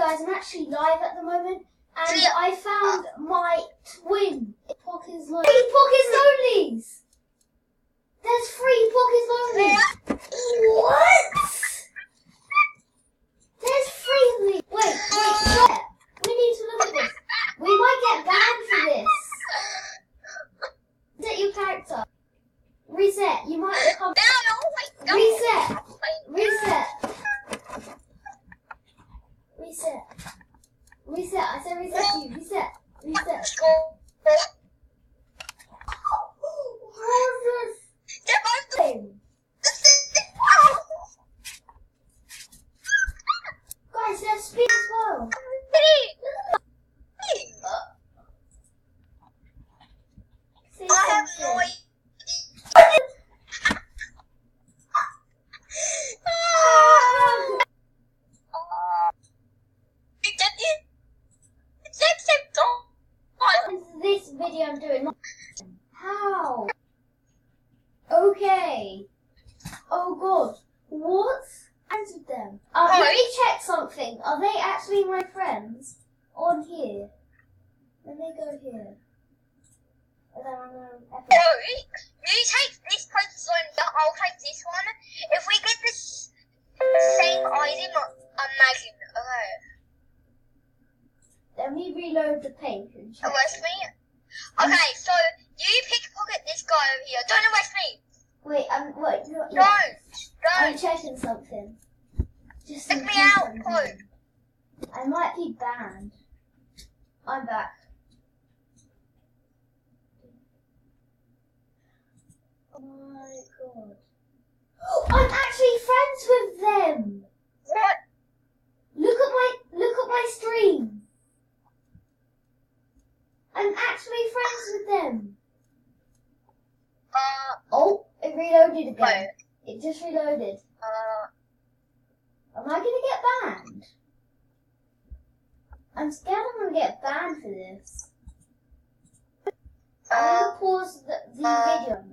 guys, I'm actually live at the moment, and I found my twin Pockets Lonelies. 3 Pockets Lonelies! There's 3 Pockets Lonelies! What? There's 3 of these. Wait, stop. We need to look at this. We might get banned for this. Reset your character. Reset. You might become... Reset. I said reset to you. Reset. What is this thing? Guys, let's speed as well. I have no idea. This video I'm doing. How? Okay. Oh god. What's with them? Let me check something. Are they actually my friends? On here. Let me go here. And then I'm gonna... You take this post on here, I'll take this one. If we get this same item, imagine. Okay. Let me reload the page and check. Arrest me? Okay, so you pickpocket this guy over here. Don't arrest me. Wait, not yet. Don't. I'm checking something. Just Check me out, code. I might be banned. I'm back. Oh my god. I'm actually friends with them. What? Look at my stream. I'm actually friends with them. Oh, it reloaded again. Wait. It just reloaded. Am I gonna get banned? I'm scared I'm gonna get banned for this. I'm gonna pause the video.